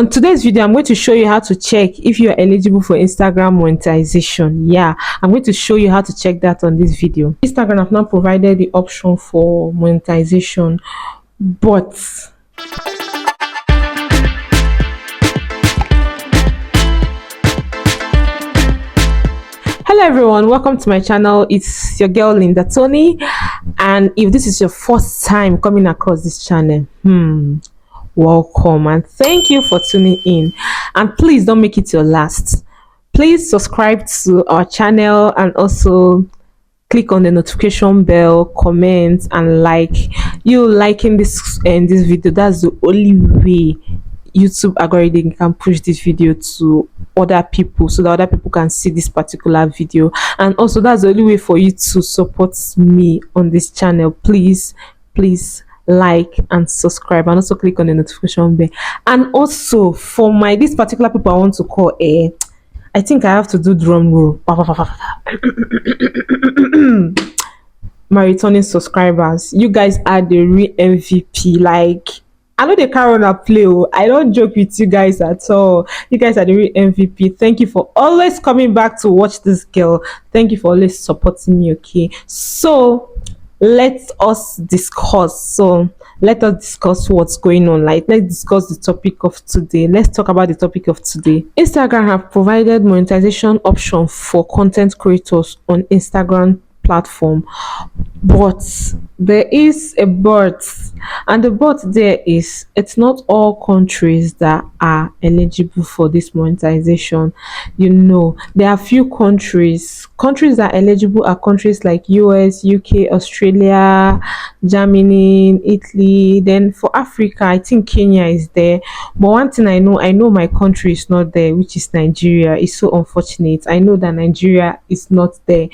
On today's video, I'm going to show you how to check if you are eligible for Instagram monetization. Yeah, I'm going to show you how to check that on this video. Instagram have now provided the option for monetization, but hello everyone, welcome to my channel. It's your girl Linda Tony, and if this is your first time coming across this channel, welcome and thank you for tuning in, and please don't make it your last. Please subscribe to our channel and also click on the notification bell, comment and like. You liking this this video, that's the only way YouTube algorithm can push this video to other people so that other people can see this particular video, and also that's the only way for you to support me on this channel. Please like and subscribe, and also click on the notification bell. And also for my this particular people I want to call I think I have to do drum roll. My returning subscribers, you guys are the real MVP. Like, I know they carry on a play. I don't joke with you guys at all. You guys are the real MVP. Thank you for always coming back to watch this girl. Thank you for always supporting me. Okay, so let us discuss what's going on. Like, let's discuss the topic of today. Let's talk about the topic of today. Instagram have provided monetization option for content creators on Instagram platform, but there is a but, and the but there is it's not all countries that are eligible for this monetization. You know, there are few countries that are eligible are countries like US, UK, Australia, Germany, Italy. Then for Africa, I think Kenya is there, but one thing I know my country is not there, which is Nigeria. It's so unfortunate. I know that Nigeria is not there,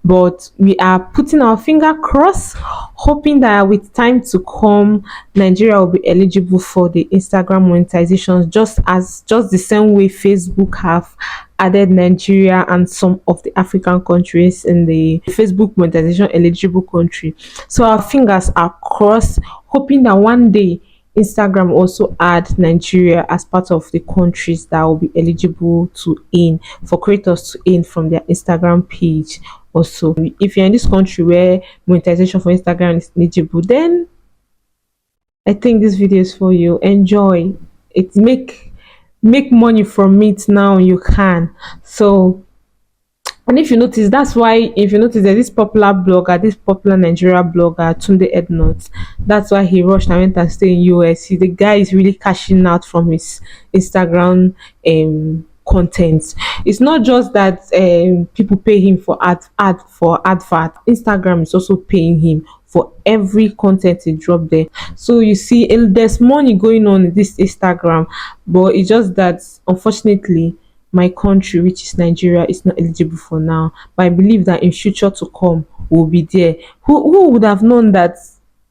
but we are putting our finger crossed, hoping that with time to come Nigeria will be eligible for the Instagram monetization, just the same way Facebook have added Nigeria and some of the African countries in the Facebook monetization eligible country. So our fingers are crossed, hoping that one day Instagram also add Nigeria as part of the countries that will be eligible to earn, for creators to earn from their Instagram page. Also, if you're in this country where monetization for Instagram is eligible, then I think this video is for you. Enjoy it, make money from it now. You can. So, and if you notice, there's this popular blogger, this popular Nigeria blogger Tunde Ednut. That's why he rushed and went and stayed in US. The guy is really cashing out from his Instagram content. It's not just that people pay him for advert. Instagram is also paying him for every content he drop there. So you see, there's money going on in this Instagram, but it's just that unfortunately my country, which is Nigeria, is not eligible for now. But I believe that in future to come will be there. Who would have known that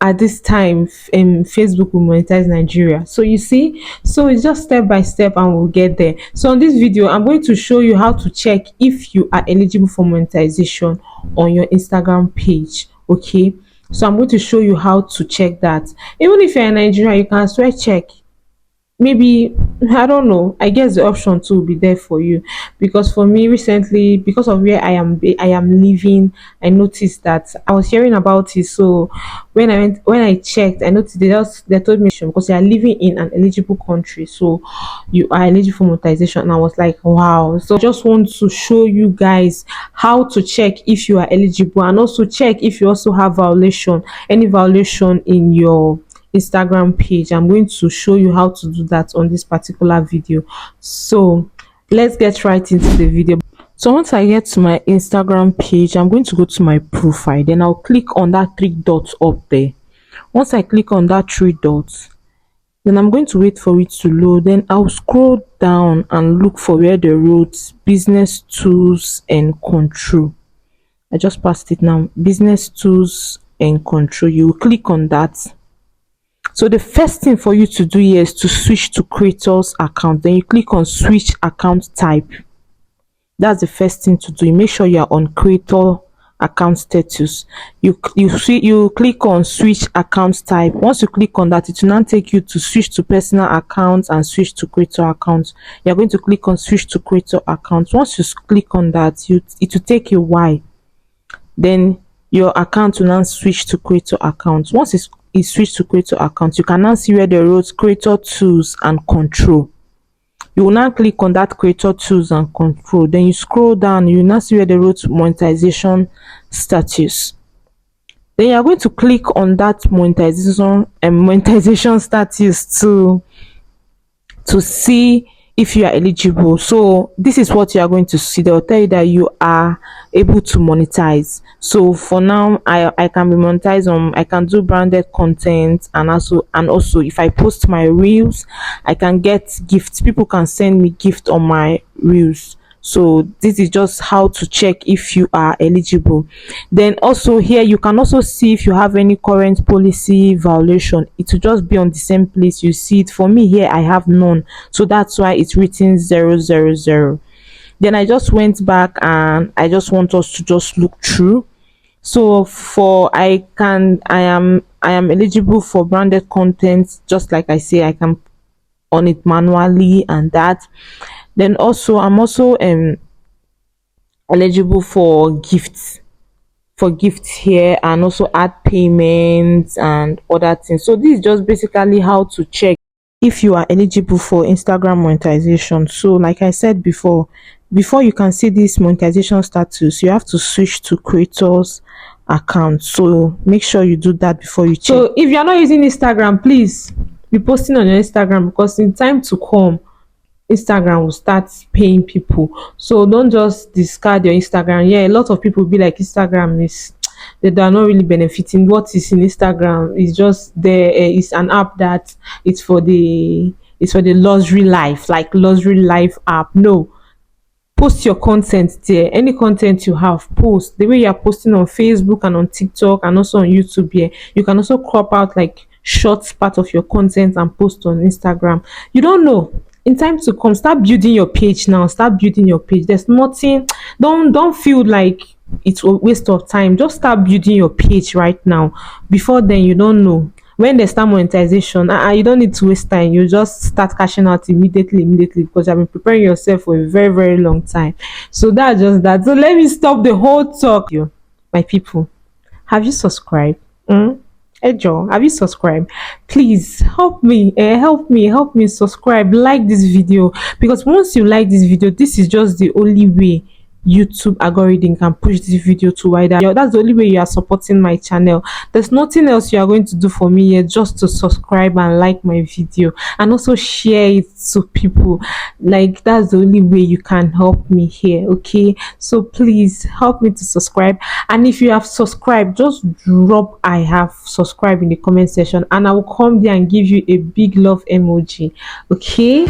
at this time Facebook will monetize Nigeria? So you see, so it's just step by step and we'll get there. So on this video I'm going to show you how to check if you are eligible for monetization on your Instagram page. Okay, so I'm going to show you how to check that. Even if you're in Nigeria, you can still check. Maybe, I don't know, I guess the option too will be there for you, because for me recently, because of where I am living, I noticed that I was hearing about it. So when I checked, I noticed they told me because you are living in an eligible country, so you are eligible for monetization. And I was like, wow. So I just want to show you guys how to check if you are eligible, and also check if you also have any violation in your Instagram page. I'm going to show you how to do that on this particular video. So let's get right into the video. So once I get to my Instagram page, I'm going to go to my profile, then I'll click on that three dots up there. Once I click on that three dots, then I'm going to wait for it to load. Then I'll scroll down and look for where the wrote business tools and control. I just passed it now, business tools and control. You click on that. So the first thing for you to do here is to switch to creators account. Then you click on switch account type. That's the first thing to do. You make sure you are on creator account status. You click on switch account type. Once you click on that, it will now take you to switch to personal account and switch to creator account. You're going to click on switch to creator account. Once you click on that, it will take a while. Then your account will now switch to creator account. Once it's switched to creator account, you can now see where the roads creator tools and control. You will now click on that creator tools and control. Then you scroll down, you will now see where the road monetization status. Then you are going to click on that monetization status to see if you are eligible. So this is what you are going to see. They will tell you that you are able to monetize. So for now, I can be monetized on, I can do branded content, and also if I post my reels, I can get gifts. People can send me gift on my reels. So this is just how to check if you are eligible. Then also here you can also see if you have any current policy violation. It will just be on the same place you see it. For me here, I have none, so that's why it's written 000. Then I just went back and I just want us to just look through. So for I am eligible for branded content. Just like I say, I can on it manually and that. Then also I'm also eligible for gifts here, and also add payments and other things. So this is just basically how to check if you are eligible for Instagram monetization. So like I said before you can see this monetization status, you have to switch to creators account. So make sure you do that before you check. So if you're not using Instagram, please be posting on your Instagram, because in time to come Instagram will start paying people. So don't just discard your Instagram. Yeah, a lot of people be like, Instagram is they are not really benefiting. What is in Instagram is just there. It's an app that it's for the luxury life, like luxury life app. No, post your content there. Any content you have, post the way you are posting on Facebook and on TikTok and also on YouTube. Here you can also crop out like short part of your content and post on Instagram. You don't know, in time to come, start building your page now. Start building your page. There's nothing, don't feel like it's a waste of time. Just start building your page right now. Before then, you don't know when they start monetization. You don't need to waste time. You just start cashing out immediately, because you've been preparing yourself for a very very long time. So that's just that. So let me stop the whole talk. You, my people, have you subscribed? Hey Joe, have you subscribed? Please help me subscribe, like this video, because once you like this video, this is just the only way YouTube algorithm can push this video to wider. Yeah, that's the only way you are supporting my channel. There's nothing else you are going to do for me here, just to subscribe and like my video, and also share it to people. Like, that's the only way you can help me here. Okay, so please help me to subscribe, and if you have subscribed, just drop I have subscribed in the comment section, and I will come there and give you a big love emoji. Okay.